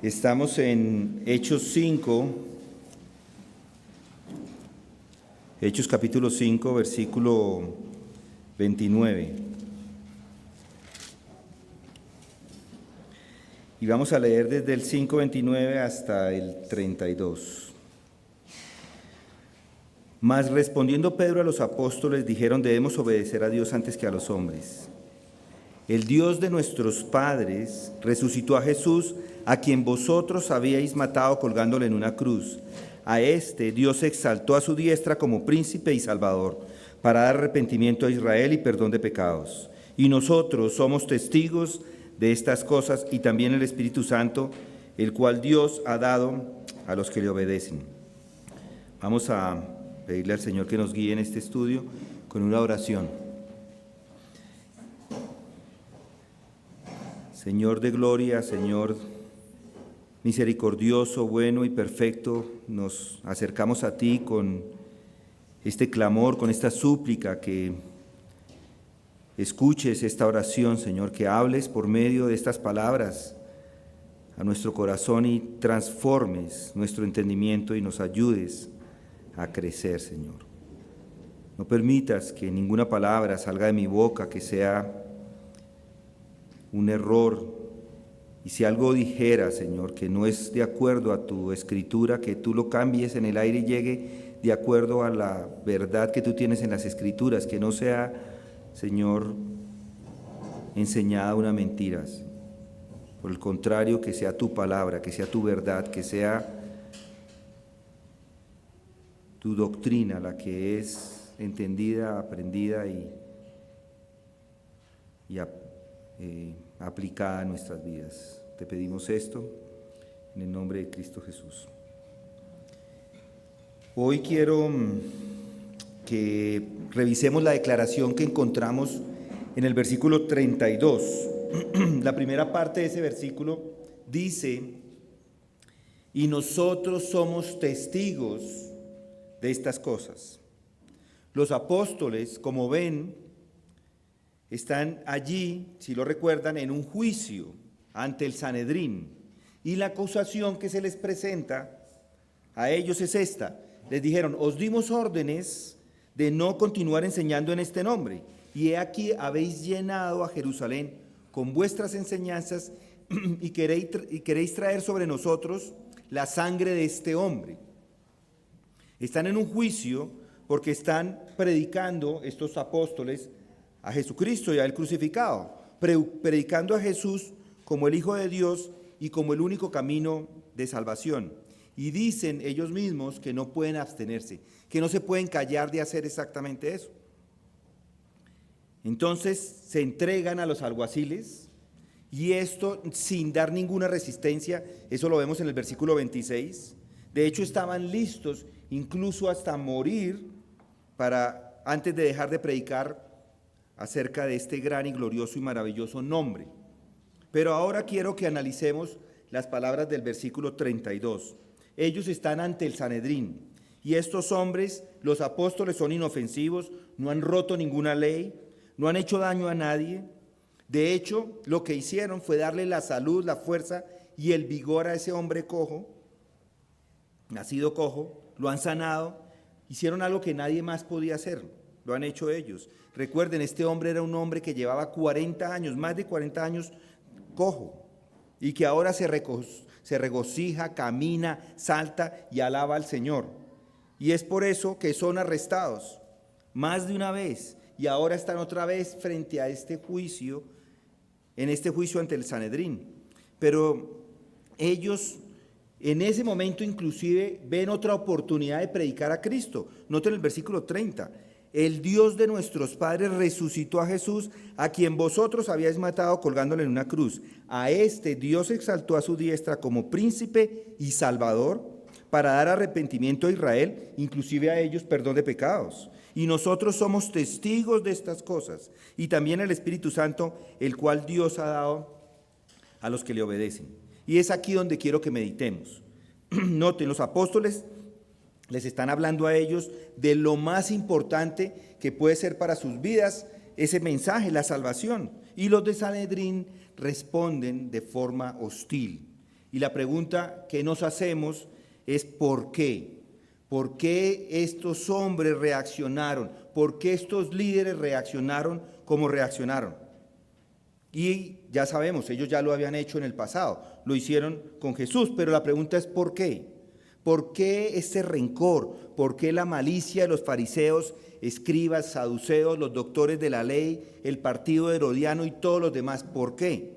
Estamos en Hechos 5, Hechos capítulo 5, versículo 29. Y vamos a leer desde el 5:29 hasta el 32. Mas respondiendo Pedro a los apóstoles, dijeron: debemos obedecer a Dios antes que a los hombres. El Dios de nuestros padres resucitó a Jesús, a quien vosotros habíais matado colgándole en una cruz. A este Dios exaltó a su diestra como príncipe y salvador, para dar arrepentimiento a Israel y perdón de pecados. Y nosotros somos testigos de estas cosas, y también el Espíritu Santo, el cual Dios ha dado a los que le obedecen. Vamos a pedirle al Señor que nos guíe en este estudio con una oración. Señor de gloria, Señor misericordioso, bueno y perfecto, nos acercamos a ti con este clamor, con esta súplica, que escuches esta oración, Señor, que hables por medio de estas palabras a nuestro corazón y transformes nuestro entendimiento y nos ayudes a crecer, Señor. No permitas que ninguna palabra salga de mi boca que sea un error, y si algo dijera, Señor, que no es de acuerdo a tu escritura, que tú lo cambies en el aire y llegue de acuerdo a la verdad que tú tienes en las escrituras, que no sea, Señor, enseñada una mentira. Por el contrario, que sea tu palabra, que sea tu verdad, que sea tu doctrina la que es entendida, aprendida y aplicada a nuestras vidas. Te pedimos esto en el nombre de Cristo Jesús. Hoy quiero que revisemos la declaración que encontramos en el versículo 32. La primera parte de ese versículo dice: y nosotros somos testigos de estas cosas. Los apóstoles, como ven, están allí, si lo recuerdan, en un juicio ante el Sanedrín, y la acusación que se les presenta a ellos es esta. Les dijeron: os dimos órdenes de no continuar enseñando en este nombre, y he aquí habéis llenado a Jerusalén con vuestras enseñanzas y queréis traer sobre nosotros la sangre de este hombre. Están en un juicio porque están predicando estos apóstoles a Jesucristo y a Él crucificado, predicando a Jesús como el Hijo de Dios y como el único camino de salvación. Y dicen ellos mismos que no pueden abstenerse, que no se pueden callar de hacer exactamente eso. Entonces se entregan a los alguaciles, y esto sin dar ninguna resistencia. Eso lo vemos en el versículo 26. De hecho, estaban listos incluso hasta morir antes de dejar de predicar acerca de este gran y glorioso y maravilloso nombre. Pero ahora quiero que analicemos las palabras del versículo 32. Ellos están ante el Sanedrín, y estos hombres, los apóstoles, son inofensivos, no han roto ninguna ley, no han hecho daño a nadie. De hecho, lo que hicieron fue darle la salud, la fuerza y el vigor a ese hombre cojo, nacido cojo. Lo han sanado, hicieron algo que nadie más podía hacer, lo han hecho ellos. Recuerden, este hombre era un hombre que llevaba 40 años, más de 40 años cojo, y que ahora se regocija, camina, salta y alaba al Señor. Y es por eso que son arrestados más de una vez, y ahora están otra vez frente a este juicio, en este juicio ante el Sanedrín. Pero ellos en ese momento inclusive ven otra oportunidad de predicar a Cristo. Noten el versículo 30. El Dios de nuestros padres resucitó a Jesús, a quien vosotros habíais matado colgándole en una cruz. A este Dios exaltó a su diestra como príncipe y salvador, para dar arrepentimiento a Israel, inclusive a ellos perdón de pecados. Y nosotros somos testigos de estas cosas, y también el Espíritu Santo, el cual Dios ha dado a los que le obedecen. Y es aquí donde quiero que meditemos. Noten, los apóstoles les están hablando a ellos de lo más importante que puede ser para sus vidas ese mensaje, la salvación. Y los de Sanedrín responden de forma hostil. Y la pregunta que nos hacemos es ¿por qué? ¿Por qué estos hombres reaccionaron? ¿Por qué estos líderes reaccionaron como reaccionaron? Y ya sabemos, ellos ya lo habían hecho en el pasado, lo hicieron con Jesús, pero la pregunta es ¿por qué? ¿Por qué ese rencor? ¿Por qué la malicia de los fariseos, escribas, saduceos, los doctores de la ley, el partido herodiano y todos los demás? ¿Por qué?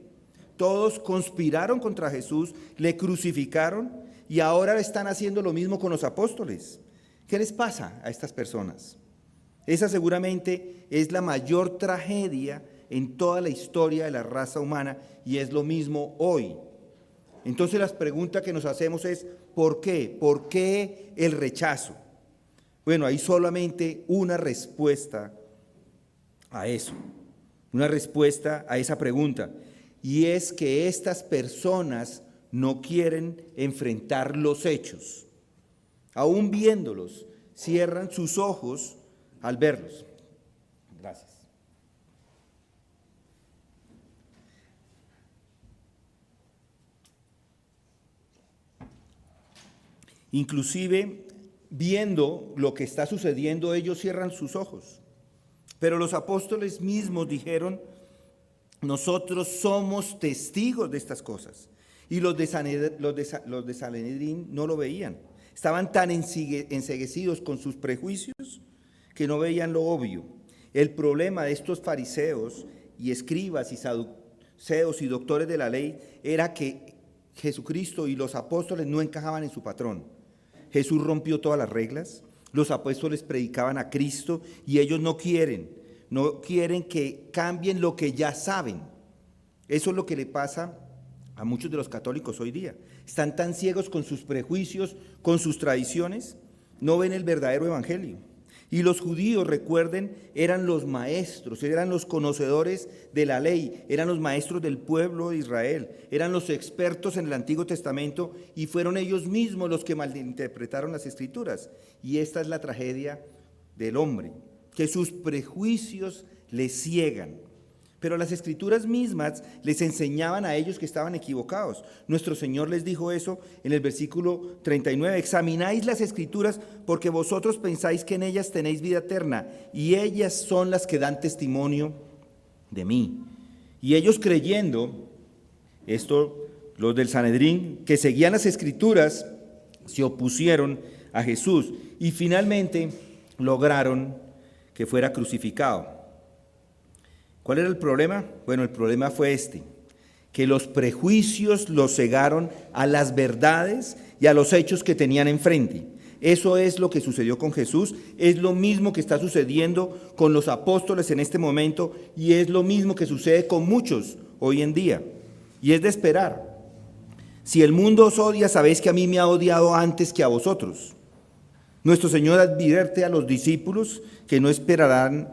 Todos conspiraron contra Jesús, le crucificaron y ahora están haciendo lo mismo con los apóstoles. ¿Qué les pasa a estas personas? Esa seguramente es la mayor tragedia en toda la historia de la raza humana y es lo mismo hoy. Entonces la pregunta que nos hacemos es ¿por qué? ¿Por qué el rechazo? Bueno, hay solamente una respuesta a eso, una respuesta a esa pregunta, y es que estas personas no quieren enfrentar los hechos. Aún viéndolos, cierran sus ojos al verlos. Gracias. Inclusive, viendo lo que está sucediendo, ellos cierran sus ojos. Pero los apóstoles mismos dijeron, nosotros somos testigos de estas cosas. Y los de Sanedrín no lo veían. Estaban tan enceguecidos con sus prejuicios que no veían lo obvio. El problema de estos fariseos y escribas y saduceos y doctores de la ley era que Jesucristo y los apóstoles no encajaban en su patrón. Jesús rompió todas las reglas, los apóstoles predicaban a Cristo y ellos no quieren que cambien lo que ya saben. Eso es lo que le pasa a muchos de los católicos hoy día. Están tan ciegos con sus prejuicios, con sus tradiciones, no ven el verdadero evangelio. Y los judíos, recuerden, eran los maestros, eran los conocedores de la ley, eran los maestros del pueblo de Israel, eran los expertos en el Antiguo Testamento y fueron ellos mismos los que malinterpretaron las Escrituras. Y esta es la tragedia del hombre, que sus prejuicios le ciegan. Pero las Escrituras mismas les enseñaban a ellos que estaban equivocados. Nuestro Señor les dijo eso en el versículo 39. Examináis las Escrituras porque vosotros pensáis que en ellas tenéis vida eterna y ellas son las que dan testimonio de mí. Y ellos creyendo, los del Sanedrín, que seguían las Escrituras, se opusieron a Jesús y finalmente lograron que fuera crucificado. ¿Cuál era el problema? Bueno, el problema fue que los prejuicios los cegaron a las verdades y a los hechos que tenían enfrente. Eso es lo que sucedió con Jesús, es lo mismo que está sucediendo con los apóstoles en este momento y es lo mismo que sucede con muchos hoy en día. Y es de esperar. Si el mundo os odia, sabéis que a mí me ha odiado antes que a vosotros. Nuestro Señor advierte a los discípulos que no esperaran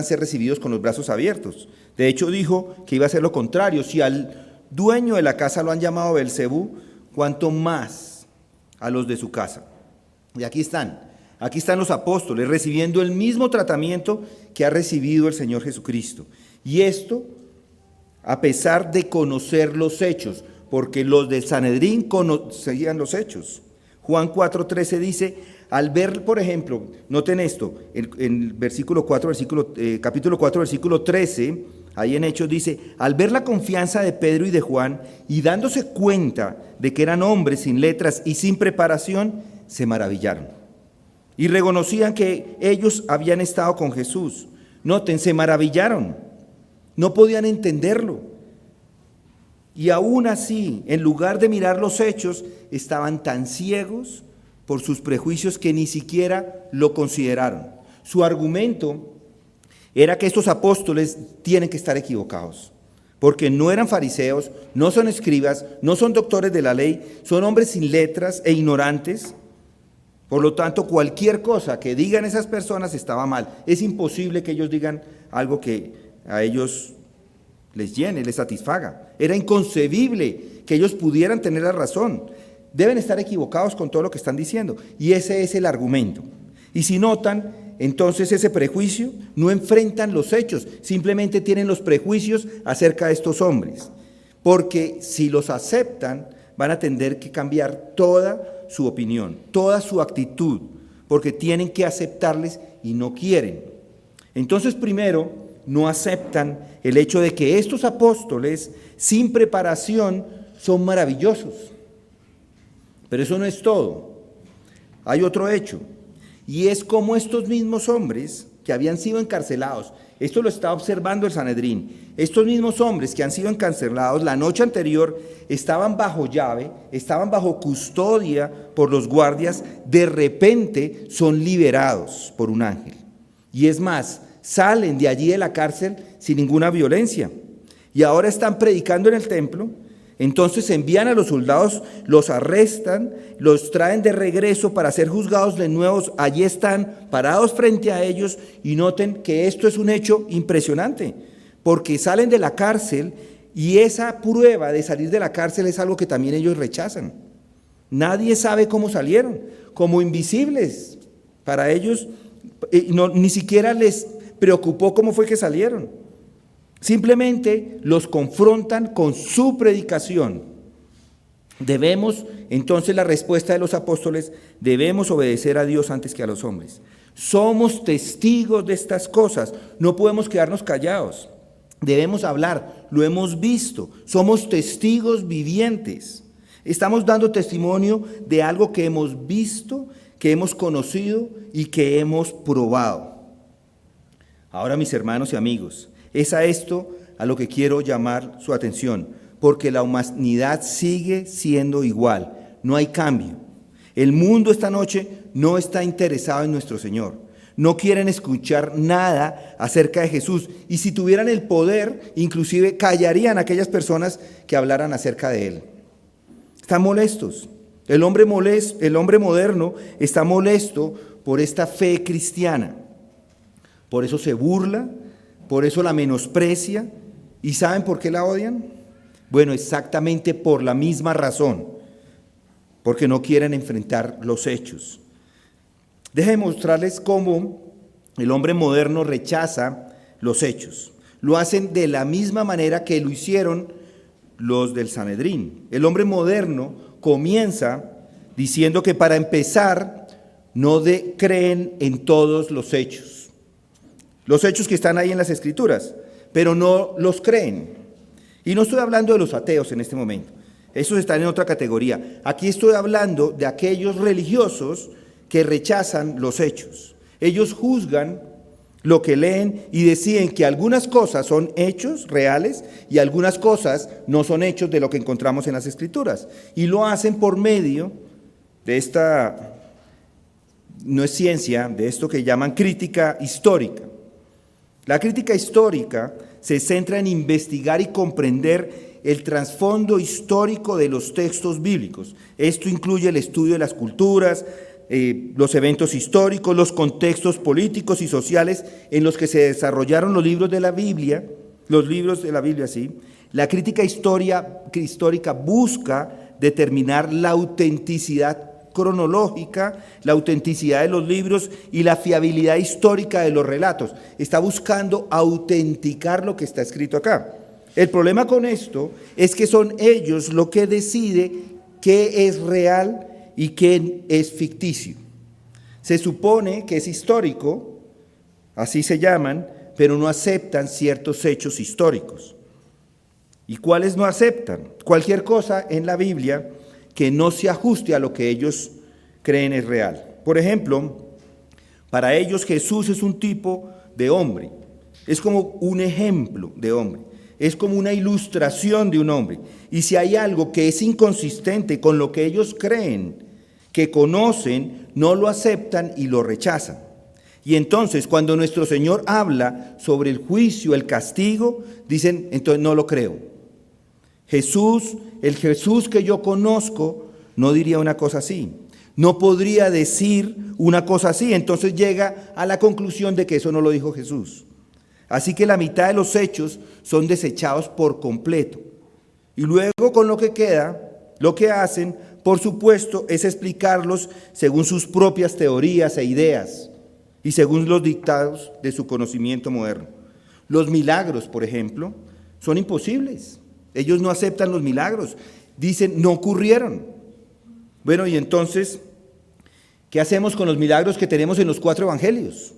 ser recibidos con los brazos abiertos. De hecho, dijo que iba a ser lo contrario. Si al dueño de la casa lo han llamado Beelzebú, cuanto más a los de su casa. Y aquí están los apóstoles recibiendo el mismo tratamiento que ha recibido el Señor Jesucristo. Y esto a pesar de conocer los hechos, porque los del Sanedrín conocían los hechos. Juan 4:13 dice, al ver, por ejemplo, noten esto, en versículo 4, capítulo 4, versículo 13, ahí en Hechos dice, al ver la confianza de Pedro y de Juan, y dándose cuenta de que eran hombres sin letras y sin preparación, se maravillaron. Y reconocían que ellos habían estado con Jesús. Noten, se maravillaron, no podían entenderlo. Y aún así, en lugar de mirar los hechos, estaban tan ciegos por sus prejuicios que ni siquiera lo consideraron. Su argumento era que estos apóstoles tienen que estar equivocados, porque no eran fariseos, no son escribas, no son doctores de la ley, son hombres sin letras e ignorantes. Por lo tanto, cualquier cosa que digan esas personas estaba mal. Es imposible que ellos digan algo que a ellos les llene, les satisfaga. Era inconcebible que ellos pudieran tener la razón. Deben estar equivocados con todo lo que están diciendo. Y ese es el argumento. Y si notan, entonces ese prejuicio, no enfrentan los hechos, simplemente tienen los prejuicios acerca de estos hombres. Porque si los aceptan, van a tener que cambiar toda su opinión, toda su actitud, porque tienen que aceptarles y no quieren. Entonces, primero, no aceptan el hecho de que estos apóstoles, sin preparación, son maravillosos. Pero eso no es todo. Hay otro hecho, y es como estos mismos hombres que habían sido encarcelados, esto lo está observando el Sanedrín, estos mismos hombres que han sido encarcelados la noche anterior estaban bajo llave, estaban bajo custodia por los guardias, de repente son liberados por un ángel. Y es más, salen de allí de la cárcel sin ninguna violencia. Y ahora están predicando en el templo. Entonces envían a los soldados, los arrestan, los traen de regreso para ser juzgados de nuevo. Allí están parados frente a ellos y noten que esto es un hecho impresionante, porque salen de la cárcel y esa prueba de salir de la cárcel es algo que también ellos rechazan. Nadie sabe cómo salieron, como invisibles. Para ellos ni siquiera les preocupó cómo fue que salieron. Simplemente los confrontan con su predicación. Debemos, entonces la respuesta de los apóstoles, debemos obedecer a Dios antes que a los hombres. Somos testigos de estas cosas, no podemos quedarnos callados. Debemos hablar, lo hemos visto, somos testigos vivientes. Estamos dando testimonio de algo que hemos visto, que hemos conocido y que hemos probado. Ahora, mis hermanos y amigos, es a esto a lo que quiero llamar su atención, porque la humanidad sigue siendo igual, no hay cambio. El mundo esta noche no está interesado en nuestro Señor, no quieren escuchar nada acerca de Jesús, y si tuvieran el poder, inclusive callarían a aquellas personas que hablaran acerca de Él. Están molestos. El hombre moderno está molesto por esta fe cristiana, por eso se burla, por eso la menosprecia. ¿Y saben por qué la odian? Bueno, exactamente por la misma razón, porque no quieren enfrentar los hechos. Déjenme mostrarles cómo el hombre moderno rechaza los hechos. Lo hacen de la misma manera que lo hicieron los del Sanedrín. El hombre moderno comienza diciendo que para empezar no creen en todos los hechos que están ahí en las Escrituras, pero no los creen. Y no estoy hablando de los ateos en este momento, esos están en otra categoría. Aquí estoy hablando de aquellos religiosos que rechazan los hechos. Ellos juzgan lo que leen y deciden que algunas cosas son hechos reales y algunas cosas no son hechos de lo que encontramos en las Escrituras. Y lo hacen por medio de esta, no es ciencia, de esto que llaman crítica histórica. La crítica histórica se centra en investigar y comprender el trasfondo histórico de los textos bíblicos. Esto incluye el estudio de las culturas, los eventos históricos, los contextos políticos y sociales en los que se desarrollaron los libros de la Biblia, sí. La crítica histórica busca determinar la autenticidad cronológica, la autenticidad de los libros y la fiabilidad histórica de los relatos. Está buscando autenticar lo que está escrito acá. El problema con esto es que son ellos lo que decide qué es real y qué es ficticio. Se supone que es histórico, así se llaman, pero no aceptan ciertos hechos históricos. ¿Y cuáles no aceptan? Cualquier cosa en la Biblia que no se ajuste a lo que ellos creen es real. Por ejemplo, para ellos Jesús es un tipo de hombre, es como un ejemplo de hombre, es como una ilustración de un hombre. Y si hay algo que es inconsistente con lo que ellos creen, que conocen, no lo aceptan y lo rechazan. Y entonces cuando nuestro Señor habla sobre el juicio, el castigo, dicen, entonces no lo creo. El Jesús que yo conozco no diría una cosa así, no podría decir una cosa así, entonces llega a la conclusión de que eso no lo dijo Jesús. Así que la mitad de los hechos son desechados por completo. Y luego con lo que queda, lo que hacen, por supuesto, es explicarlos según sus propias teorías e ideas y según los dictados de su conocimiento moderno. Los milagros, por ejemplo, son imposibles. Ellos no aceptan los milagros. dicen no ocurrieron. Bueno, y entonces, ¿qué hacemos con los milagros que tenemos en los 4 evangelios?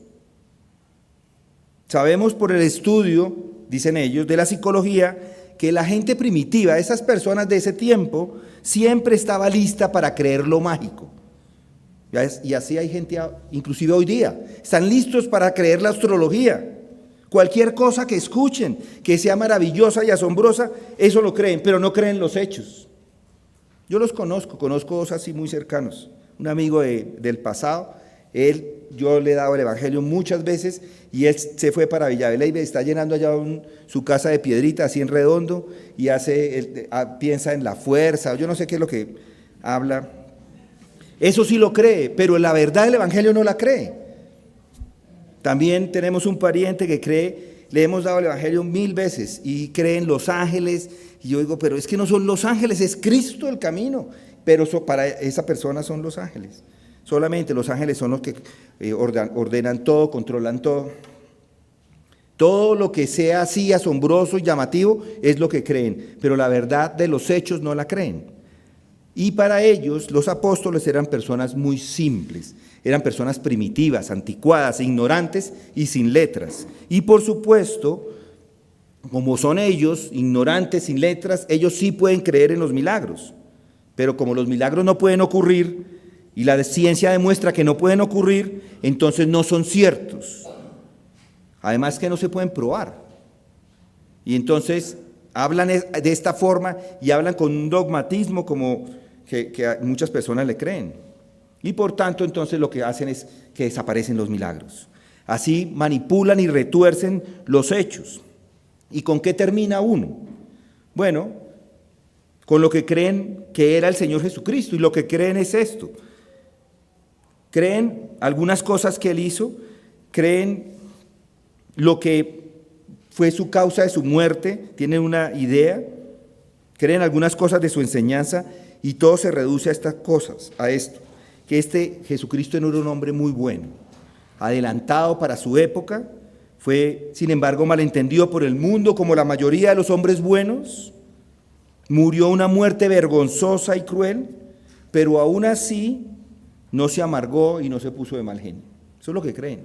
Sabemos por el estudio, dicen ellos, de la psicología, que la gente primitiva, esas personas de ese tiempo, siempre estaba lista para creer lo mágico. Y así hay gente, inclusive hoy día, están listos para creer la astrología. Cualquier cosa que escuchen, que sea maravillosa y asombrosa, eso lo creen, pero no creen los hechos. Yo los conozco dos así muy cercanos. Un amigo del pasado, yo le he dado el evangelio muchas veces y él se fue para Villaveley, está llenando allá su casa de piedrita así en redondo y piensa en la fuerza, yo no sé qué es lo que habla. Eso sí lo cree, pero la verdad del evangelio no la cree. También tenemos un pariente que cree, le hemos dado el evangelio 1000 veces y cree en los ángeles. Y yo digo, pero es que no son los ángeles, es Cristo el camino. Pero para esa persona son los ángeles. Solamente los ángeles son los que ordenan todo, controlan todo. Todo lo que sea así asombroso y llamativo es lo que creen, pero la verdad de los hechos no la creen. Y para ellos los apóstoles eran personas muy simples, eran personas primitivas, anticuadas, ignorantes y sin letras. Y por supuesto, como son ellos, ignorantes, sin letras, ellos sí pueden creer en los milagros. Pero como los milagros no pueden ocurrir y la ciencia demuestra que no pueden ocurrir, entonces no son ciertos. Además que no se pueden probar. Y entonces hablan de esta forma y hablan con un dogmatismo como que muchas personas le creen. Y por tanto entonces lo que hacen es que desaparecen los milagros. Así manipulan y retuercen los hechos. ¿Y con qué termina uno? Bueno, con lo que creen que era el Señor Jesucristo, y lo que creen es esto. Creen algunas cosas que Él hizo, creen lo que fue su causa de su muerte, tienen una idea, creen algunas cosas de su enseñanza, y todo se reduce a estas cosas, a esto, que este Jesucristo no era un hombre muy bueno, adelantado para su época, fue sin embargo malentendido por el mundo como la mayoría de los hombres buenos, murió una muerte vergonzosa y cruel, pero aún así no se amargó y no se puso de mal genio. Eso es lo que creen.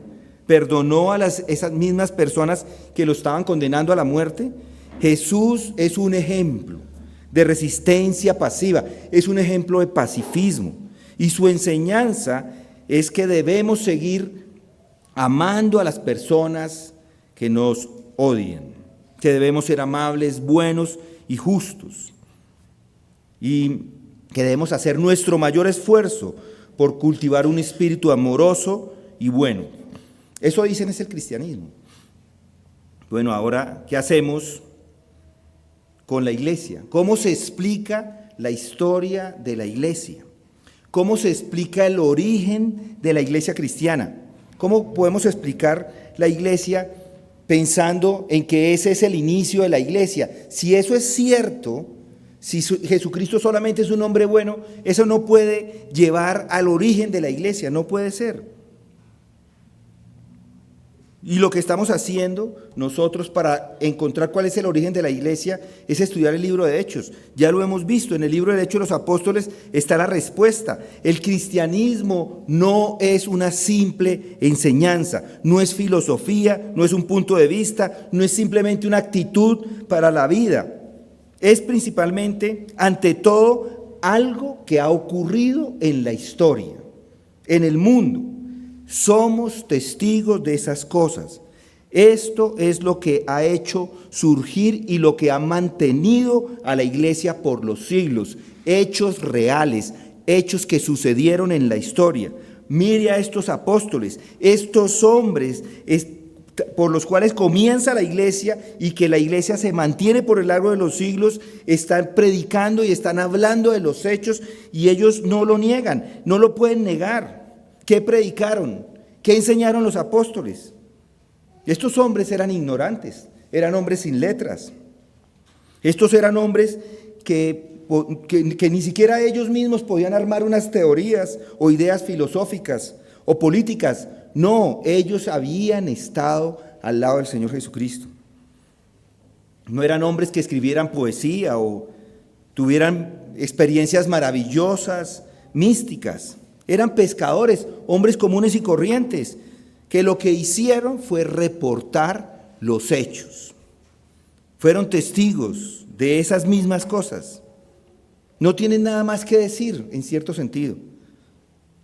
Perdonó a esas mismas personas que lo estaban condenando a la muerte. Jesús es un ejemplo de resistencia pasiva, es un ejemplo de pacifismo. Y su enseñanza es que debemos seguir amando a las personas que nos odian, que debemos ser amables, buenos y justos. Y que debemos hacer nuestro mayor esfuerzo por cultivar un espíritu amoroso y bueno. Eso dicen es el cristianismo. Bueno, ahora, ¿qué hacemos con la iglesia? ¿Cómo se explica la historia de la iglesia? ¿Cómo se explica el origen de la iglesia cristiana? ¿Cómo podemos explicar la iglesia pensando en que ese es el inicio de la iglesia? Si eso es cierto, si Jesucristo solamente es un hombre bueno, eso no puede llevar al origen de la iglesia, no puede ser. Y lo que estamos haciendo nosotros para encontrar cuál es el origen de la iglesia es estudiar el libro de Hechos. Ya lo hemos visto, en el libro de Hechos de los Apóstoles está la respuesta. El cristianismo no es una simple enseñanza, no es filosofía, no es un punto de vista, no es simplemente una actitud para la vida. Es principalmente, ante todo, algo que ha ocurrido en la historia, en el mundo. Somos testigos de esas cosas. Esto es lo que ha hecho surgir y lo que ha mantenido a la iglesia por los siglos. Hechos reales, hechos que sucedieron en la historia. Mire a estos apóstoles, estos hombres por los cuales comienza la iglesia y que la iglesia se mantiene por el largo de los siglos, están predicando y están hablando de los hechos y ellos no lo niegan, no lo pueden negar. ¿Qué predicaron? ¿Qué enseñaron los apóstoles? Estos hombres eran ignorantes, eran hombres sin letras. Estos eran hombres que ni siquiera ellos mismos podían armar unas teorías o ideas filosóficas o políticas. No, ellos habían estado al lado del Señor Jesucristo. No eran hombres que escribieran poesía o tuvieran experiencias maravillosas, místicas. Eran pescadores, hombres comunes y corrientes, que lo que hicieron fue reportar los hechos. Fueron testigos de esas mismas cosas. No tienen nada más que decir, en cierto sentido,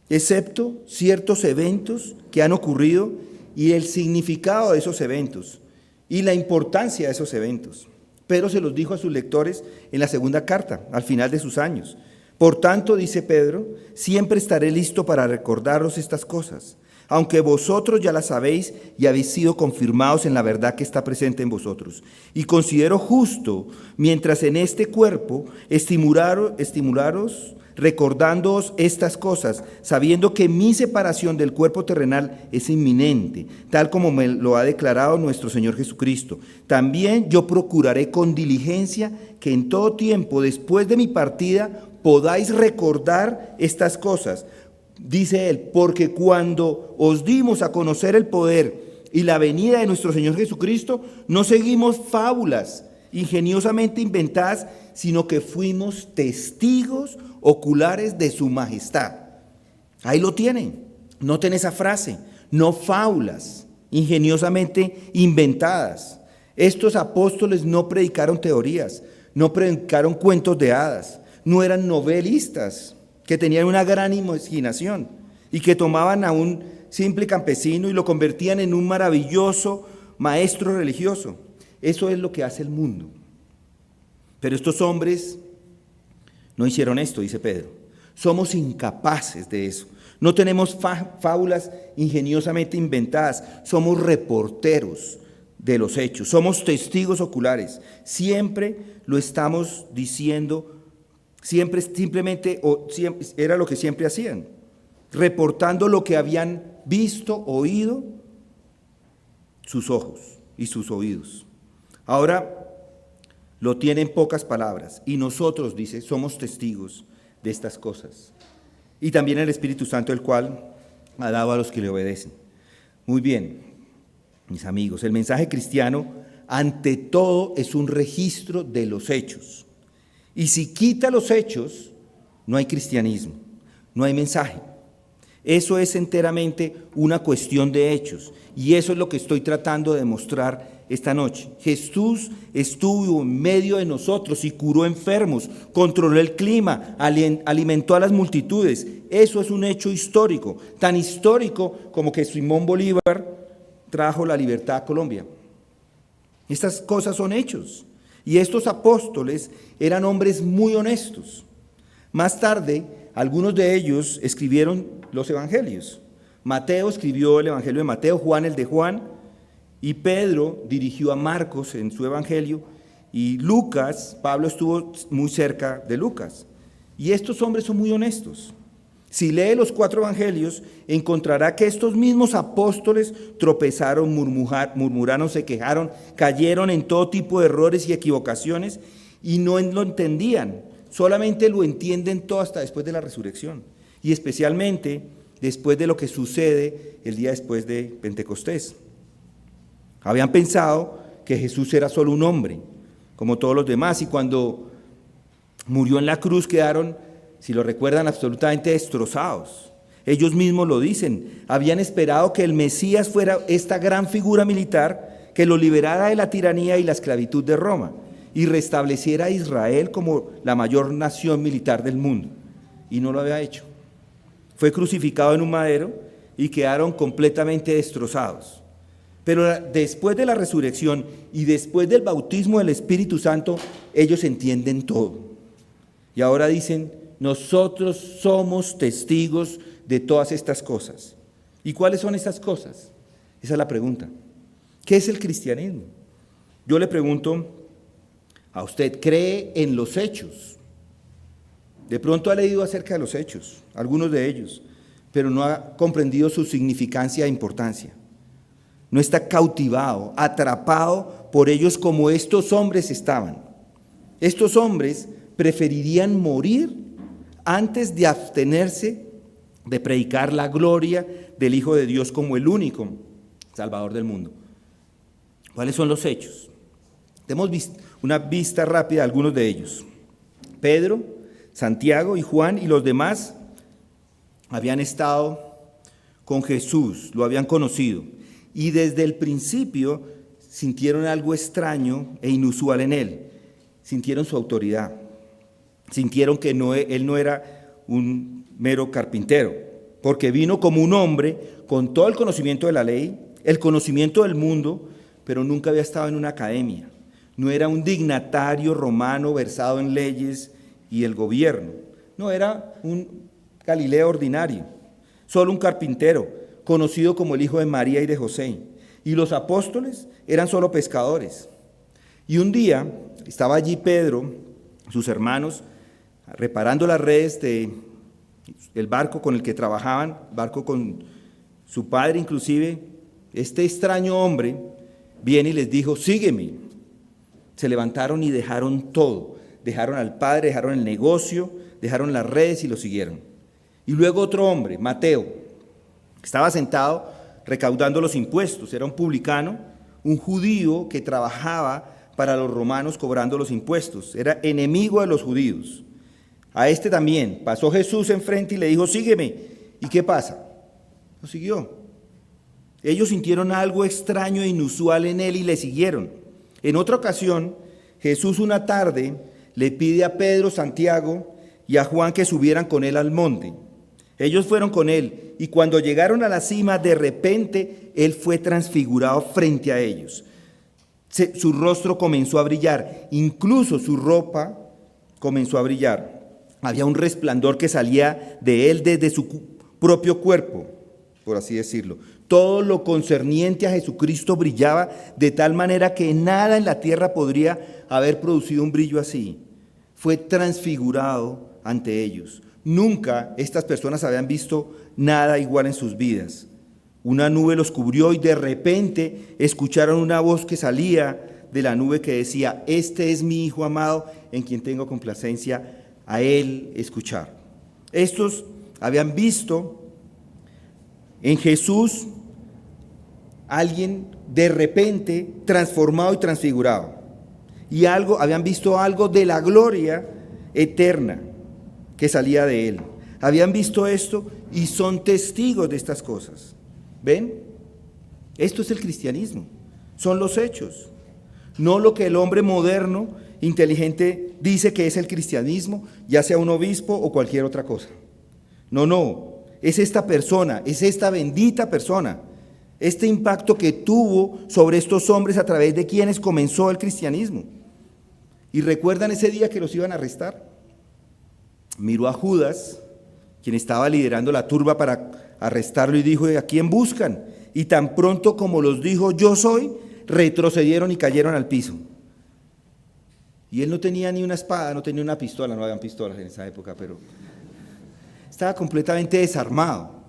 excepto ciertos eventos que han ocurrido y el significado de esos eventos y la importancia de esos eventos. Pedro se los dijo a sus lectores en la segunda carta, al final de sus años. Por tanto, dice Pedro, siempre estaré listo para recordaros estas cosas, aunque vosotros ya las sabéis y habéis sido confirmados en la verdad que está presente en vosotros. Y considero justo, mientras en este cuerpo, estimularos recordándoos estas cosas, sabiendo que mi separación del cuerpo terrenal es inminente, tal como me lo ha declarado nuestro Señor Jesucristo. También yo procuraré con diligencia que en todo tiempo, después de mi partida, podáis recordar estas cosas. Dice él, porque cuando os dimos a conocer el poder y la venida de nuestro Señor Jesucristo, no seguimos fábulas ingeniosamente inventadas, sino que fuimos testigos oculares de su majestad. Ahí lo tienen. Noten esa frase, no fábulas ingeniosamente inventadas. Estos apóstoles no predicaron teorías, no predicaron cuentos de hadas, no eran novelistas que tenían una gran imaginación y que tomaban a un simple campesino y lo convertían en un maravilloso maestro religioso. Eso es lo que hace el mundo. Pero estos hombres no hicieron esto, dice Pedro. Somos incapaces de eso. No tenemos fábulas ingeniosamente inventadas. Somos reporteros de los hechos. Somos testigos oculares. Siempre lo estamos diciendo. Simplemente era lo que siempre hacían, reportando lo que habían visto, oído, sus ojos y sus oídos. Ahora lo tienen pocas palabras y nosotros, dice, somos testigos de estas cosas. Y también el Espíritu Santo, el cual ha dado a los que le obedecen. Muy bien, mis amigos, el mensaje cristiano ante todo es un registro de los hechos. Y si quita los hechos, no hay cristianismo, no hay mensaje. Eso es enteramente una cuestión de hechos. Y eso es lo que estoy tratando de demostrar esta noche. Jesús estuvo en medio de nosotros y curó enfermos, controló el clima, alimentó a las multitudes. Eso es un hecho histórico, tan histórico como que Simón Bolívar trajo la libertad a Colombia. Estas cosas son hechos. Y estos apóstoles eran hombres muy honestos. Más tarde, algunos de ellos escribieron los evangelios. Mateo escribió el evangelio de Mateo, Juan el de Juan, y Pedro dirigió a Marcos en su evangelio, y Lucas, Pablo estuvo muy cerca de Lucas. Y estos hombres son muy honestos. Si lee los 4 evangelios, encontrará que estos mismos apóstoles tropezaron, murmuraron, se quejaron, cayeron en todo tipo de errores y equivocaciones y no lo entendían. Solamente lo entienden todo hasta después de la resurrección y especialmente después de lo que sucede el día después de Pentecostés. Habían pensado que Jesús era solo un hombre, como todos los demás, y cuando murió en la cruz quedaron, si lo recuerdan, absolutamente destrozados. Ellos mismos lo dicen, habían esperado que el Mesías fuera esta gran figura militar que lo liberara de la tiranía y la esclavitud de Roma y restableciera a Israel como la mayor nación militar del mundo. Y no lo había hecho. Fue crucificado en un madero y quedaron completamente destrozados. Pero después de la resurrección y después del bautismo del Espíritu Santo, ellos entienden todo. Y ahora dicen, nosotros somos testigos de todas estas cosas. ¿Y cuáles son estas cosas? Esa es la pregunta. ¿Qué es el cristianismo? Yo le pregunto a usted, ¿cree en los hechos? De pronto ha leído acerca de los hechos, algunos de ellos, pero no ha comprendido su significancia e importancia. No está cautivado, atrapado por ellos como estos hombres estaban. Estos hombres preferirían morir antes de abstenerse de predicar la gloria del Hijo de Dios como el único Salvador del mundo. ¿Cuáles son los hechos? Demos una vista rápida a algunos de ellos. Pedro, Santiago y Juan y los demás habían estado con Jesús, lo habían conocido, y desde el principio sintieron algo extraño e inusual en él. Sintieron su autoridad, sintieron que él no era un mero carpintero, porque vino como un hombre con todo el conocimiento de la ley, el conocimiento del mundo, pero nunca había estado en una academia. No era un dignatario romano versado en leyes y el gobierno. No, era un Galileo ordinario, solo un carpintero, conocido como el hijo de María y de José. Y los apóstoles eran solo pescadores. Y un día estaba allí Pedro, sus hermanos, reparando las redes del barco con el que trabajaban, barco con su padre inclusive. Este extraño hombre viene y les dijo: sígueme. Se levantaron y dejaron todo, dejaron al padre, dejaron el negocio, dejaron las redes y lo siguieron. Y luego otro hombre, Mateo, estaba sentado recaudando los impuestos, era un publicano, un judío que trabajaba para los romanos cobrando los impuestos, era enemigo de los judíos. A este también pasó Jesús enfrente y le dijo: sígueme. ¿Y qué pasa? Lo siguió. Ellos sintieron algo extraño e inusual en él y le siguieron. En otra ocasión, Jesús una tarde le pide a Pedro, Santiago y a Juan que subieran con él al monte. Ellos fueron con él y cuando llegaron a la cima, de repente él fue transfigurado frente a ellos. Su rostro comenzó a brillar, incluso su ropa comenzó a brillar. Había un resplandor que salía de él desde su propio cuerpo, por así decirlo. Todo lo concerniente a Jesucristo brillaba de tal manera que nada en la tierra podría haber producido un brillo así. Fue transfigurado ante ellos. Nunca estas personas habían visto nada igual en sus vidas. Una nube los cubrió y de repente escucharon una voz que salía de la nube que decía: este es mi Hijo amado, en quien tengo complacencia, a él escuchar. Estos habían visto en Jesús alguien de repente transformado y transfigurado. Y habían visto algo de la gloria eterna que salía de él. Habían visto esto y son testigos de estas cosas. ¿Ven? Esto es el cristianismo. Son los hechos. No lo que el hombre moderno, inteligente, dice que es el cristianismo, ya sea un obispo o cualquier otra cosa. No. Es esta persona, es esta bendita persona, este impacto que tuvo sobre estos hombres a través de quienes comenzó el cristianismo. ¿Y recuerdan ese día que los iban a arrestar? Miró a Judas, quien estaba liderando la turba para arrestarlo, y dijo: ¿a quién buscan? Y tan pronto como los dijo: yo soy, retrocedieron y cayeron al piso. Y él no tenía ni una espada, no tenía una pistola, no habían pistolas en esa época, pero estaba completamente desarmado.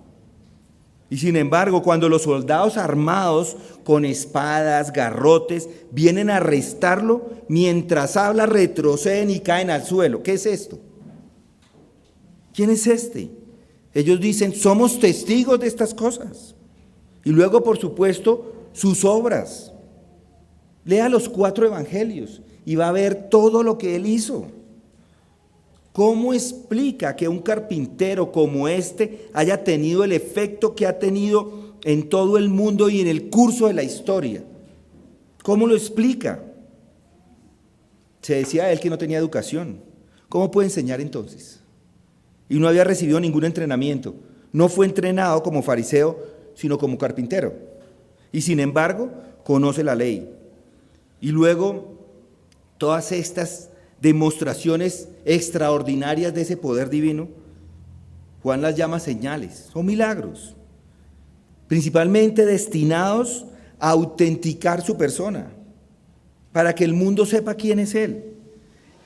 Y sin embargo, cuando los soldados armados con espadas, garrotes, vienen a arrestarlo, mientras habla retroceden y caen al suelo. ¿Qué es esto? ¿Quién es este? Ellos dicen: somos testigos de estas cosas. Y luego, por supuesto, sus obras. Lea los 4 evangelios y va a ver todo lo que él hizo. ¿Cómo explica que un carpintero como este haya tenido el efecto que ha tenido en todo el mundo y en el curso de la historia? ¿Cómo lo explica? Se decía él que no tenía educación. ¿Cómo puede enseñar entonces? Y no había recibido ningún entrenamiento. No fue entrenado como fariseo, sino como carpintero. Y sin embargo, conoce la ley. Y luego, todas estas demostraciones extraordinarias de ese poder divino, Juan las llama señales, son milagros, principalmente destinados a autenticar su persona, para que el mundo sepa quién es él.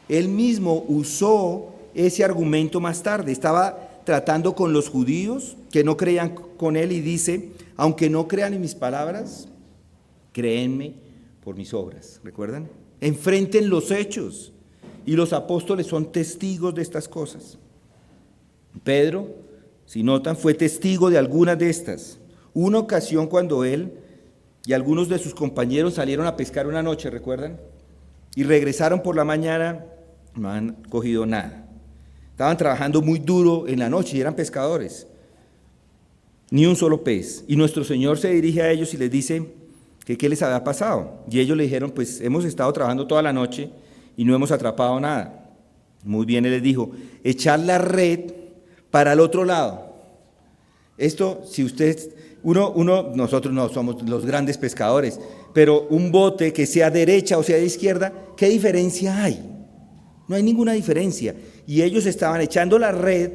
Él mismo usó ese argumento más tarde, estaba tratando con los judíos que no creían con él y dice: aunque no crean en mis palabras, créenme por mis obras. ¿Recuerdan? Enfrenten los hechos. Y los apóstoles son testigos de estas cosas. Pedro, si notan, fue testigo de algunas de estas. Una ocasión cuando él y algunos de sus compañeros salieron a pescar una noche, ¿recuerdan? Y regresaron por la mañana no han cogido nada. Estaban trabajando muy duro en la noche y eran pescadores. Ni un solo pez. Y nuestro Señor se dirige a ellos y les dice que qué les había pasado. Y ellos le dijeron, pues hemos estado trabajando toda la noche y no hemos atrapado nada. Muy bien, Él les dijo, echad la red para el otro lado. Esto, si ustedes, nosotros no somos los grandes pescadores, pero un bote que sea derecha o sea de izquierda, ¿qué diferencia hay? No hay ninguna diferencia. Y ellos estaban echando la red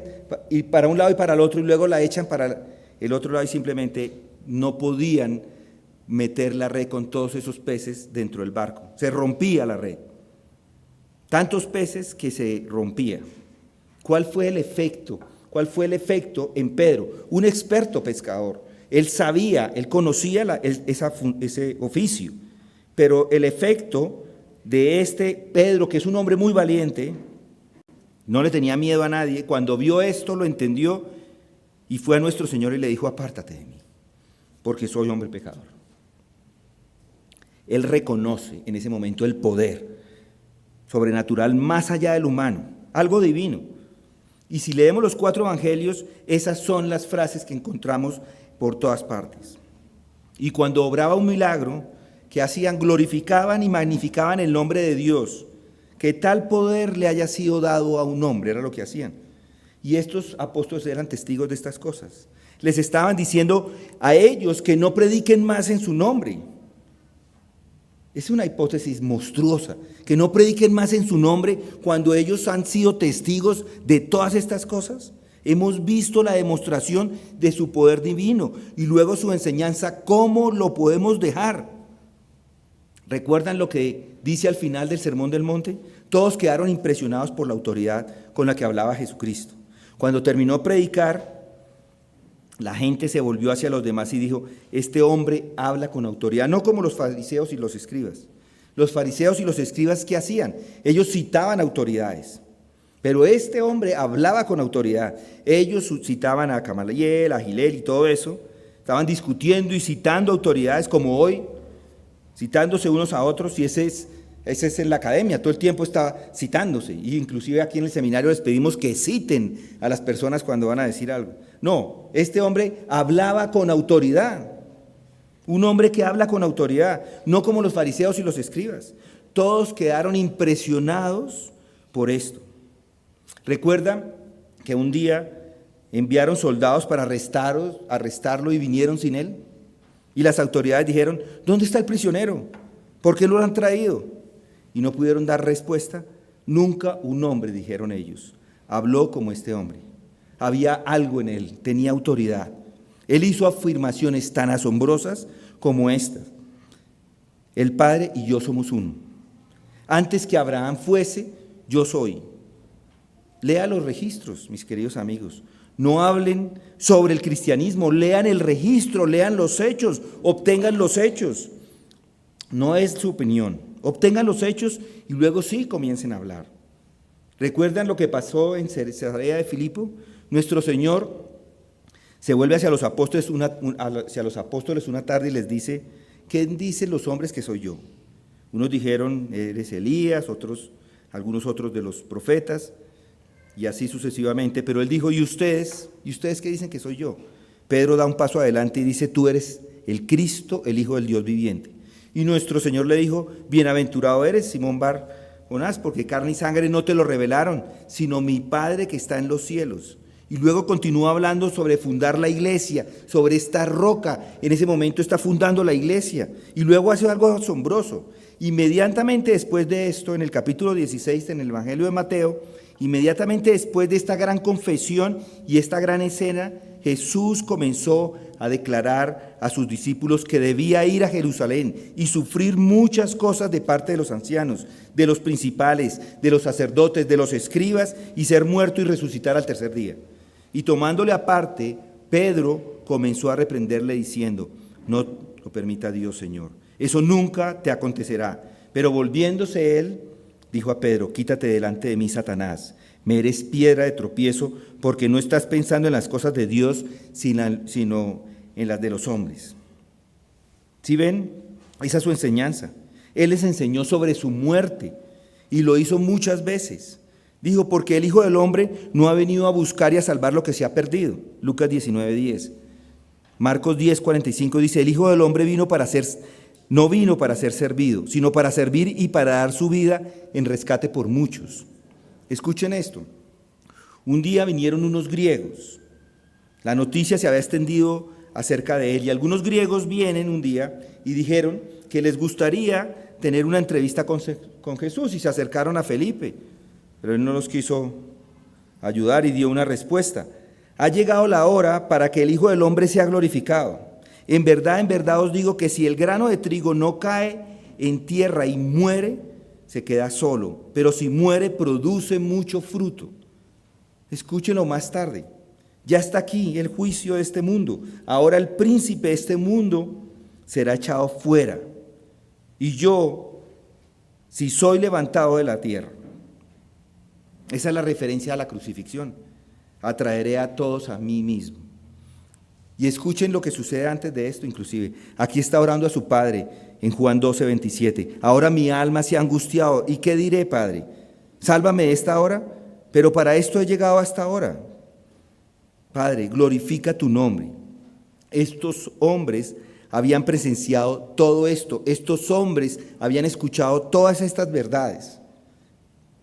y para un lado y para el otro, y luego la echan para el otro lado y simplemente no podían meter la red con todos esos peces dentro del barco. Se rompía la red. Tantos peces que se rompía. ¿Cuál fue el efecto? ¿Cuál fue el efecto en Pedro? Un experto pescador. Él sabía, él conocía ese oficio. Pero el efecto de este Pedro, que es un hombre muy valiente, no le tenía miedo a nadie, cuando vio esto lo entendió y fue a nuestro Señor y le dijo, apártate de mí, porque soy hombre pecador. Él reconoce en ese momento el poder sobrenatural más allá del humano, algo divino. Y si leemos los 4 evangelios, esas son las frases que encontramos por todas partes. Y cuando obraba un milagro, ¿qué hacían? Glorificaban y magnificaban el nombre de Dios, que tal poder le haya sido dado a un hombre, era lo que hacían. Y estos apóstoles eran testigos de estas cosas. Les estaban diciendo a ellos que no prediquen más en su nombre. Es una hipótesis monstruosa, que no prediquen más en su nombre cuando ellos han sido testigos de todas estas cosas. Hemos visto la demostración de su poder divino y luego su enseñanza, ¿cómo lo podemos dejar? ¿Recuerdan lo que dice al final del Sermón del Monte? Todos quedaron impresionados por la autoridad con la que hablaba Jesucristo. Cuando terminó de predicar, la gente se volvió hacia los demás y dijo, este hombre habla con autoridad, no como los fariseos y los escribas. Los fariseos y los escribas, ¿qué hacían? Ellos citaban autoridades, pero este hombre hablaba con autoridad. Ellos citaban a Gamaliel, a Gilel y todo eso, estaban discutiendo y citando autoridades como hoy, citándose unos a otros, y ese es en la academia, todo el tiempo está citándose, y inclusive aquí en el seminario les pedimos que citen a las personas cuando van a decir algo. No, este hombre hablaba con autoridad, un hombre que habla con autoridad, no como los fariseos y los escribas. Todos quedaron impresionados por esto. ¿Recuerdan que un día enviaron soldados para arrestarlo y vinieron sin él? Y las autoridades dijeron, ¿dónde está el prisionero? ¿Por qué lo han traído? Y no pudieron dar respuesta. Nunca un hombre, dijeron ellos, habló como este hombre. Había algo en él, tenía autoridad. Él hizo afirmaciones tan asombrosas como estas. El Padre y yo somos uno. Antes que Abraham fuese, yo soy. Lea los registros, mis queridos amigos. No hablen sobre el cristianismo, lean el registro, lean los hechos, obtengan los hechos. No es su opinión, obtengan los hechos y luego sí comiencen a hablar. ¿Recuerdan lo que pasó en Cesarea de Filipo? Nuestro Señor se vuelve hacia los apóstoles una tarde y les dice, ¿quién dicen los hombres que soy yo? Unos dijeron, eres Elías, algunos otros de los profetas, y así sucesivamente, pero él dijo, ¿y ustedes qué dicen que soy yo? Pedro da un paso adelante y dice, tú eres el Cristo, el Hijo del Dios viviente. Y nuestro Señor le dijo, bienaventurado eres, Simón Bar-Jonás, porque carne y sangre no te lo revelaron, sino mi Padre que está en los cielos. Y luego continúa hablando sobre fundar la iglesia, sobre esta roca. En ese momento está fundando la iglesia. Y luego hace algo asombroso. Inmediatamente después de esto, en el capítulo 16, en el Evangelio de Mateo, inmediatamente después de esta gran confesión y esta gran escena, Jesús comenzó a declarar a sus discípulos que debía ir a Jerusalén y sufrir muchas cosas de parte de los ancianos, de los principales, de los sacerdotes, de los escribas, y ser muerto y resucitar al tercer día. Y tomándole aparte, Pedro comenzó a reprenderle diciendo, no lo permita Dios, Señor, eso nunca te acontecerá. Pero volviéndose él, dijo a Pedro, quítate delante de mí, Satanás, me eres piedra de tropiezo, porque no estás pensando en las cosas de Dios, sino en las de los hombres. ¿Sí ven? Esa es su enseñanza. Él les enseñó sobre su muerte, y lo hizo muchas veces. Dijo, porque el Hijo del Hombre no ha venido a buscar y a salvar lo que se ha perdido. Lucas 19:10. Marcos 10:45 dice, el Hijo del Hombre no vino para ser servido, sino para servir y para dar su vida en rescate por muchos. Escuchen esto. Un día vinieron unos griegos. La noticia se había extendido acerca de él y algunos griegos vienen un día y dijeron que les gustaría tener una entrevista con Jesús y se acercaron a Felipe, pero él no los quiso ayudar y dio una respuesta. Ha llegado la hora para que el Hijo del Hombre sea glorificado. En verdad os digo que si el grano de trigo no cae en tierra y muere, se queda solo, pero si muere produce mucho fruto. Escúchenlo más tarde. Ya está aquí el juicio de este mundo. Ahora el príncipe de este mundo será echado fuera. Y yo, si soy levantado de la tierra, esa es la referencia a la crucifixión, atraeré a todos a mí mismo. Y escuchen lo que sucede antes de esto, inclusive. Aquí está orando a su Padre en Juan 12:27. Ahora mi alma se ha angustiado. ¿Y qué diré, Padre? Sálvame de esta hora, pero para esto he llegado hasta ahora. Padre, glorifica tu nombre. Estos hombres habían presenciado todo esto. Estos hombres habían escuchado todas estas verdades.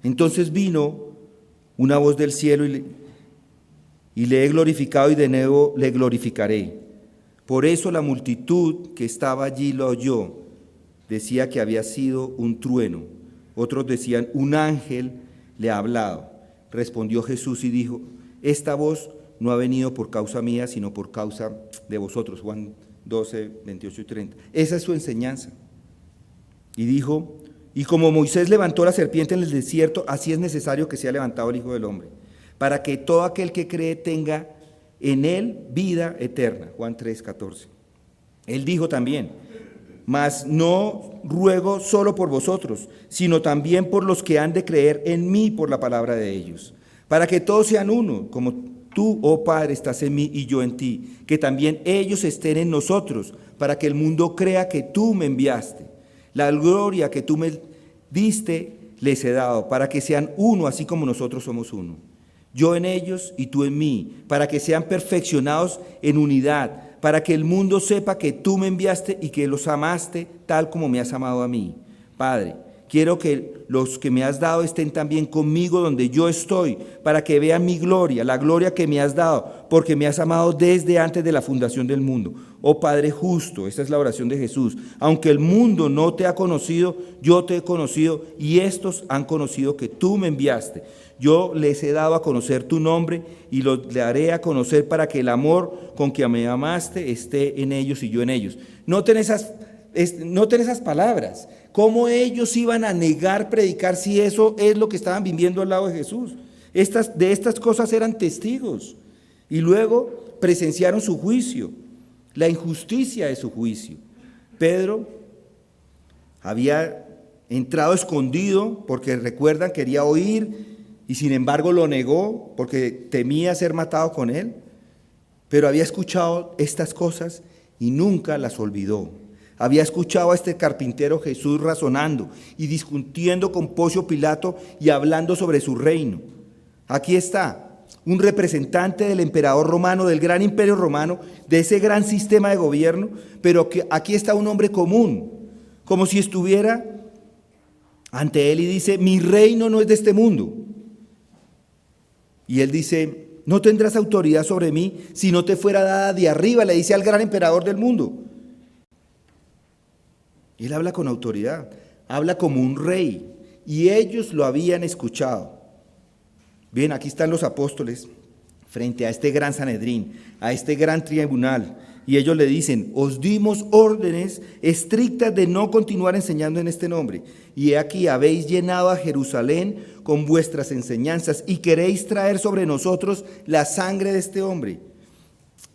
Entonces vino una voz del cielo y le he glorificado y de nuevo le glorificaré. Por eso la multitud que estaba allí lo oyó. Decía que había sido un trueno. Otros decían, un ángel le ha hablado. Respondió Jesús y dijo, esta voz no ha venido por causa mía, sino por causa de vosotros. Juan 12:28 y 30. Esa es su enseñanza. Y dijo, y como Moisés levantó la serpiente en el desierto, así es necesario que sea levantado el Hijo del Hombre, para que todo aquel que cree tenga en él vida eterna. Juan 3:14. Él dijo también, mas no ruego solo por vosotros, sino también por los que han de creer en mí por la palabra de ellos, para que todos sean uno, como tú, oh Padre, estás en mí y yo en ti, que también ellos estén en nosotros, para que el mundo crea que tú me enviaste. La gloria que tú me diste les he dado, para que sean uno, así como nosotros somos uno. Yo en ellos y tú en mí, para que sean perfeccionados en unidad, para que el mundo sepa que tú me enviaste y que los amaste tal como me has amado a mí. Padre, quiero que los que me has dado estén también conmigo donde yo estoy, para que vean mi gloria, la gloria que me has dado, porque me has amado desde antes de la fundación del mundo. Oh Padre justo, esta es la oración de Jesús. Aunque el mundo no te ha conocido, yo te he conocido y estos han conocido que tú me enviaste. Yo les he dado a conocer tu nombre y lo daré a conocer para que el amor con que me amaste esté en ellos y yo en ellos. Noten esas palabras. ¿Cómo ellos iban a negar predicar si eso es lo que estaban viviendo al lado de Jesús? De estas cosas eran testigos y luego presenciaron su juicio, la injusticia de su juicio. Pedro había entrado escondido porque recuerdan, quería oír y sin embargo lo negó porque temía ser matado con él, pero había escuchado estas cosas y nunca las olvidó. Había escuchado a este carpintero Jesús razonando y discutiendo con Poncio Pilato y hablando sobre su reino. Aquí está, un representante del emperador romano, del gran imperio romano, de ese gran sistema de gobierno, pero que aquí está un hombre común, como si estuviera ante él y dice, mi reino no es de este mundo. Y él dice, no tendrás autoridad sobre mí si no te fuera dada de arriba, le dice al gran emperador del mundo. Él habla con autoridad, habla como un rey, y ellos lo habían escuchado. Bien, aquí están los apóstoles frente a este gran Sanedrín, a este gran tribunal, y ellos le dicen, os dimos órdenes estrictas de no continuar enseñando en este nombre, y aquí habéis llenado a Jerusalén con vuestras enseñanzas, y queréis traer sobre nosotros la sangre de este hombre.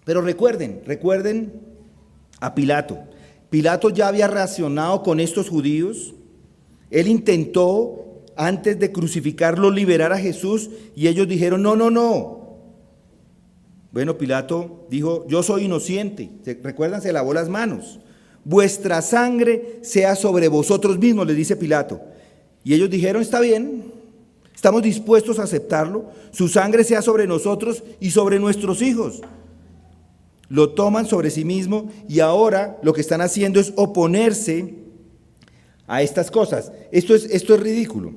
Pero recuerden a Pilato. Pilato ya había reaccionado con estos judíos. Él intentó, antes de crucificarlo, liberar a Jesús y ellos dijeron, no. Bueno, Pilato dijo, yo soy inocente. ¿Recuerdan? Se lavó las manos. Vuestra sangre sea sobre vosotros mismos, les dice Pilato. Y ellos dijeron, está bien, ¿Estamos dispuestos a aceptarlo? Su sangre sea sobre nosotros y sobre nuestros hijos. Lo toman sobre sí mismo y ahora lo que están haciendo es oponerse a estas cosas. Esto es ridículo.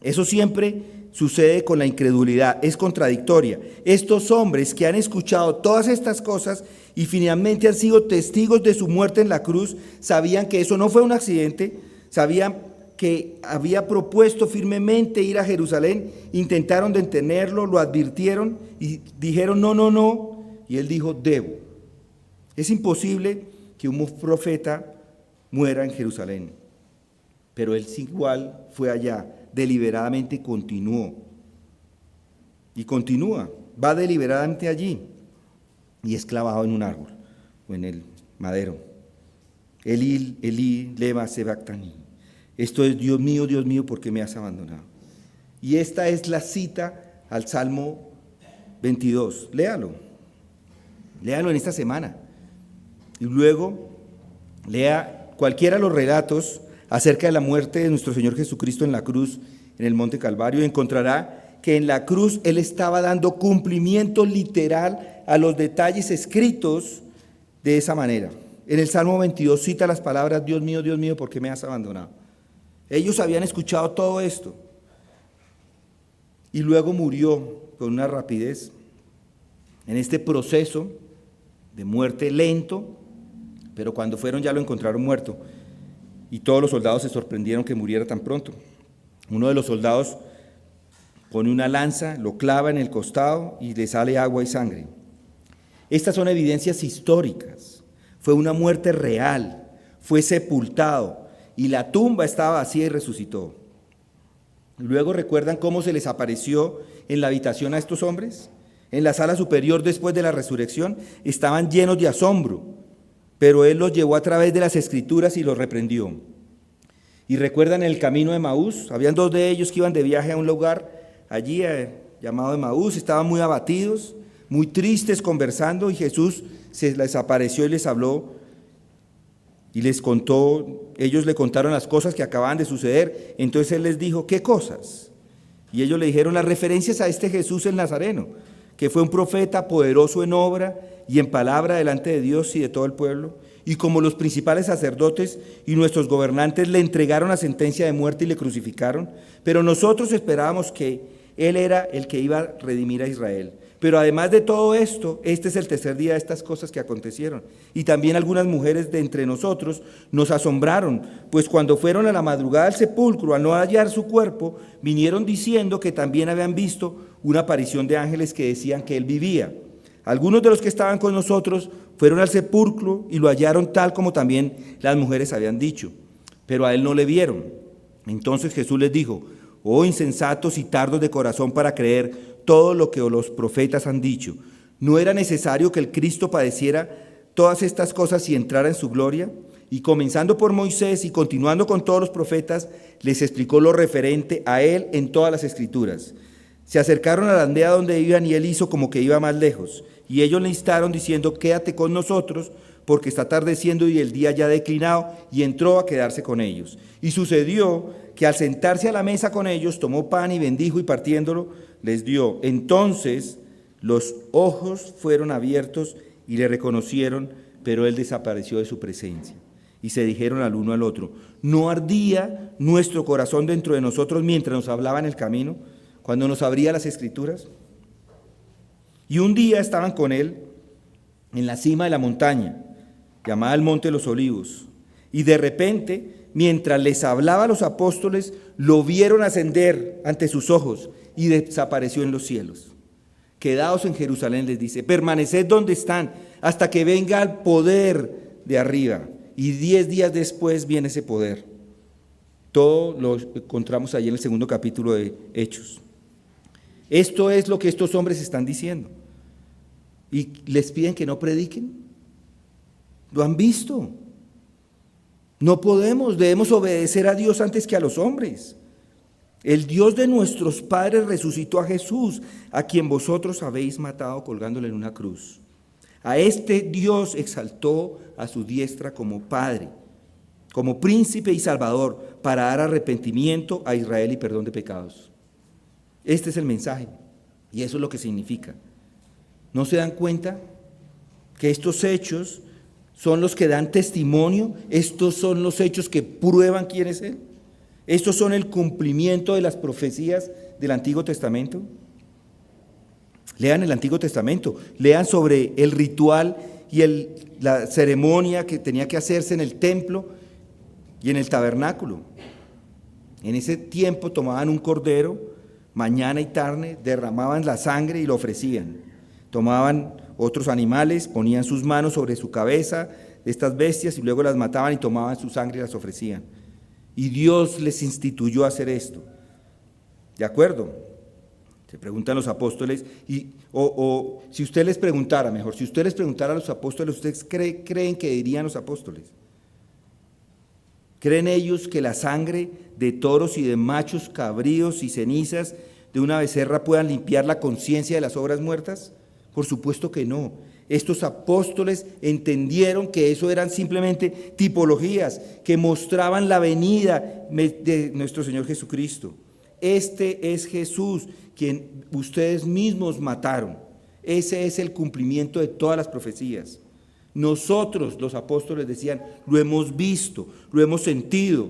Eso siempre sucede con la incredulidad, es contradictoria. Estos hombres que han escuchado todas estas cosas y finalmente han sido testigos de su muerte en la cruz, sabían que eso no fue un accidente, sabían que había propuesto firmemente ir a Jerusalén, intentaron detenerlo, lo advirtieron y dijeron no, y él dijo, debo. Es imposible que un profeta muera en Jerusalén, pero él igual fue allá, deliberadamente continuó, y continúa, va deliberadamente allí, y es clavado en un árbol, o en el madero. Elí, Elí, lema sabactani. Esto es, Dios mío, ¿por qué me has abandonado? Y esta es la cita al Salmo 22. Léalo en esta semana. Y luego lea cualquiera de los relatos acerca de la muerte de nuestro Señor Jesucristo en la cruz, en el Monte Calvario, y encontrará que en la cruz Él estaba dando cumplimiento literal a los detalles escritos de esa manera. En el Salmo 22 cita las palabras, Dios mío, ¿por qué me has abandonado? Ellos habían escuchado todo esto y luego murió con una rapidez en este proceso de muerte lento, pero cuando fueron ya lo encontraron muerto y todos los soldados se sorprendieron que muriera tan pronto. Uno de los soldados pone una lanza, lo clava en el costado y le sale agua y sangre. Estas son evidencias históricas. Fue una muerte real, fue sepultado y la tumba estaba vacía y resucitó. Luego recuerdan cómo se les apareció en la habitación a estos hombres. En la sala superior después de la resurrección estaban llenos de asombro, pero Él los llevó a través de las Escrituras y los reprendió. Y recuerdan el camino de Emaús, habían dos de ellos que iban de viaje a un lugar allí llamado Emaús, estaban muy abatidos, muy tristes conversando y Jesús se les apareció y les habló y les contó, ellos le contaron las cosas que acababan de suceder, entonces Él les dijo, ¿qué cosas? Y ellos le dijeron las referencias a este Jesús el Nazareno, que fue un profeta poderoso en obra y en palabra delante de Dios y de todo el pueblo, y como los principales sacerdotes y nuestros gobernantes le entregaron la sentencia de muerte y le crucificaron, pero nosotros esperábamos que Él era el que iba a redimir a Israel. Pero además de todo esto, este es el tercer día de estas cosas que acontecieron. Y también algunas mujeres de entre nosotros nos asombraron, pues cuando fueron a la madrugada al sepulcro, al no hallar su cuerpo, vinieron diciendo que también habían visto una aparición de ángeles que decían que él vivía. Algunos de los que estaban con nosotros fueron al sepulcro y lo hallaron tal como también las mujeres habían dicho, pero a él no le vieron. Entonces Jesús les dijo, oh insensatos y tardos de corazón para creer todo lo que los profetas han dicho. ¿No era necesario que el Cristo padeciera todas estas cosas y entrara en su gloria? Y comenzando por Moisés y continuando con todos los profetas, les explicó lo referente a él en todas las Escrituras. Se acercaron a la aldea donde iban y él hizo como que iba más lejos. Y ellos le instaron diciendo, quédate con nosotros, porque está atardeciendo y el día ya ha declinado, y entró a quedarse con ellos. Y sucedió que al sentarse a la mesa con ellos, tomó pan y bendijo y partiéndolo, les dio. Entonces los ojos fueron abiertos y le reconocieron, pero él desapareció de su presencia. Y se dijeron al uno al otro, ¿no ardía nuestro corazón dentro de nosotros mientras nos hablaba en el camino, cuando nos abría las Escrituras? Y un día estaban con él en la cima de la montaña, llamada el Monte de los Olivos, y de repente, mientras les hablaba a los apóstoles, lo vieron ascender ante sus ojos y desapareció en los cielos. Quedaos en Jerusalén, les dice, permaneced donde están hasta que venga el poder de arriba. Y 10 días después viene ese poder. Todo lo encontramos allí en el segundo capítulo de Hechos. Esto es lo que estos hombres están diciendo. Y les piden que no prediquen. ¿Lo han visto? No podemos, debemos obedecer a Dios antes que a los hombres. El Dios de nuestros padres resucitó a Jesús, a quien vosotros habéis matado colgándole en una cruz. A este Dios exaltó a su diestra como Padre, como Príncipe y Salvador, para dar arrepentimiento a Israel y perdón de pecados. Este es el mensaje y eso es lo que significa. ¿No se dan cuenta que estos hechos son los que dan testimonio? Estos son los hechos que prueban quién es Él. Estos son el cumplimiento de las profecías del Antiguo Testamento. Lean el Antiguo Testamento, lean sobre el ritual y la ceremonia que tenía que hacerse en el templo y en el tabernáculo. En ese tiempo tomaban un cordero, mañana y tarde, derramaban la sangre y lo ofrecían. Tomaban otros animales, ponían sus manos sobre su cabeza de estas bestias y luego las mataban y tomaban su sangre y las ofrecían. Y Dios les instituyó hacer esto. ¿De acuerdo? Se preguntan los apóstoles, o si usted les preguntara, mejor, si usted les preguntara a los apóstoles, ¿ustedes creen que dirían los apóstoles? ¿Creen ellos que la sangre de toros y de machos cabríos y cenizas de una becerra puedan limpiar la conciencia de las obras muertas? Por supuesto que no. Estos apóstoles entendieron que eso eran simplemente tipologías que mostraban la venida de nuestro Señor Jesucristo. Este es Jesús, quien ustedes mismos mataron. Ese es el cumplimiento de todas las profecías. Nosotros, los apóstoles decían, lo hemos visto, lo hemos sentido,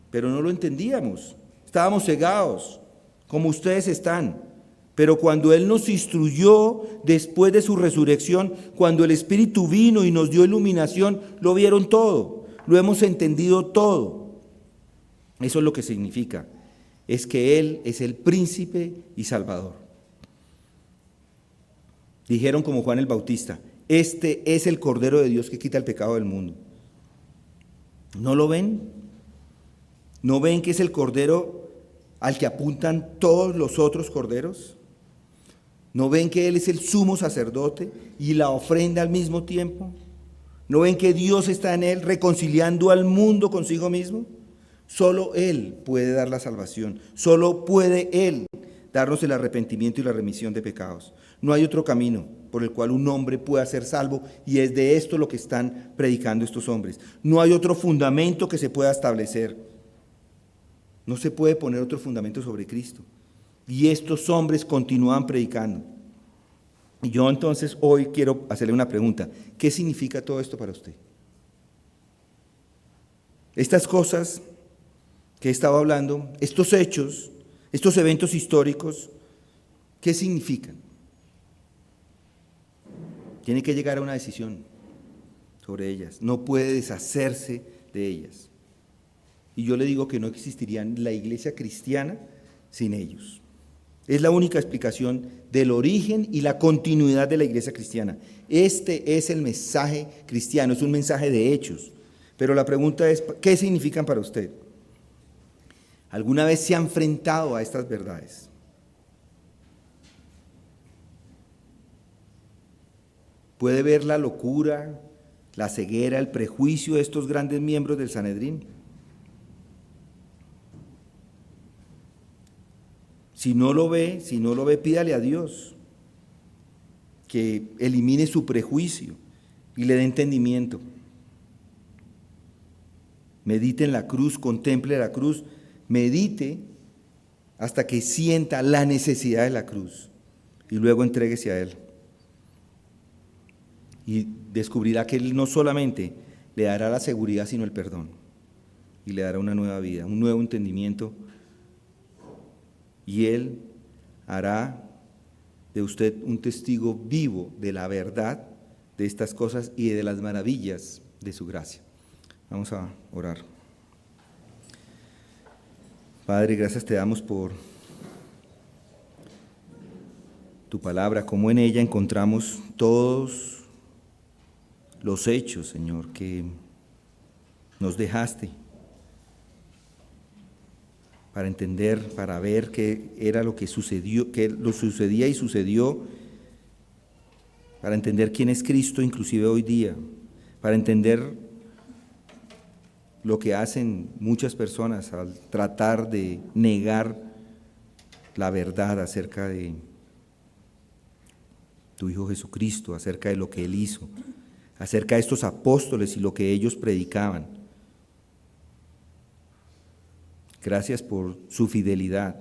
pero no lo entendíamos. Estábamos cegados, como ustedes están. Pero cuando Él nos instruyó después de su resurrección, cuando el Espíritu vino y nos dio iluminación, lo vieron todo, lo hemos entendido todo. Eso es lo que significa, es que Él es el príncipe y salvador. Dijeron como Juan el Bautista, este es el Cordero de Dios que quita el pecado del mundo. ¿No lo ven? ¿No ven que es el Cordero al que apuntan todos los otros corderos? ¿No ven que Él es el sumo sacerdote y la ofrenda al mismo tiempo? ¿No ven que Dios está en Él reconciliando al mundo consigo mismo? Solo Él puede dar la salvación, solo puede Él darnos el arrepentimiento y la remisión de pecados. No hay otro camino por el cual un hombre pueda ser salvo y es de esto lo que están predicando estos hombres. No hay otro fundamento que se pueda establecer. No se puede poner otro fundamento sobre Cristo. Y estos hombres continúan predicando. Y yo entonces hoy quiero hacerle una pregunta. ¿Qué significa todo esto para usted? Estas cosas que he estado hablando, estos hechos, estos eventos históricos, ¿qué significan? Tiene que llegar a una decisión sobre ellas. No puede deshacerse de ellas. Y yo le digo que no existiría la iglesia cristiana sin ellos. Es la única explicación del origen y la continuidad de la iglesia cristiana. Este es el mensaje cristiano, es un mensaje de hechos. Pero la pregunta es, ¿qué significan para usted? ¿Alguna vez se ha enfrentado a estas verdades? ¿Puede ver la locura, la ceguera, el prejuicio de estos grandes miembros del Sanedrín? Si no lo ve, pídale a Dios que elimine su prejuicio y le dé entendimiento. Medite en la cruz, contemple la cruz, medite hasta que sienta la necesidad de la cruz y luego entréguese a Él. Y descubrirá que Él no solamente le dará la seguridad, sino el perdón. Y le dará una nueva vida, un nuevo entendimiento. Y Él hará de usted un testigo vivo de la verdad de estas cosas y de las maravillas de su gracia. Vamos a orar. Padre, gracias te damos por tu palabra, como en ella encontramos todos los hechos, Señor, que nos dejaste para entender, para ver qué era lo que sucedió, qué lo sucedía y sucedió, para entender quién es Cristo inclusive hoy día, para entender lo que hacen muchas personas al tratar de negar la verdad acerca de tu Hijo Jesucristo, acerca de lo que Él hizo, acerca de estos apóstoles y lo que ellos predicaban. Gracias por su fidelidad.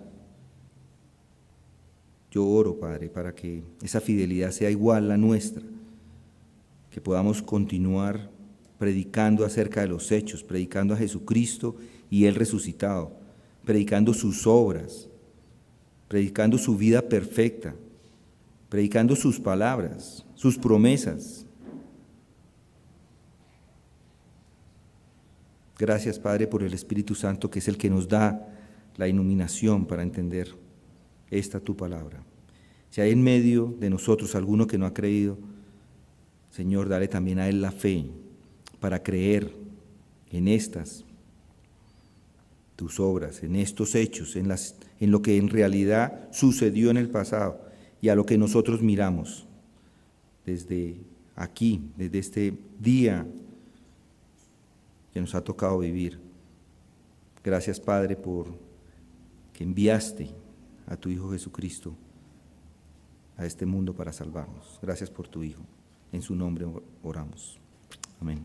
Yo oro, Padre, para que esa fidelidad sea igual a la nuestra, que podamos continuar predicando acerca de los hechos, predicando a Jesucristo y Él resucitado, predicando sus obras, predicando su vida perfecta, predicando sus palabras, sus promesas. Gracias, Padre, por el Espíritu Santo, que es el que nos da la iluminación para entender esta tu palabra. Si hay en medio de nosotros alguno que no ha creído, Señor, dale también a él la fe para creer en estas tus obras, en estos hechos, en lo que en realidad sucedió en el pasado y a lo que nosotros miramos desde aquí, desde este día que nos ha tocado vivir. Gracias, Padre, por que enviaste a tu Hijo Jesucristo a este mundo para salvarnos. Gracias por tu Hijo. En su nombre oramos. Amén.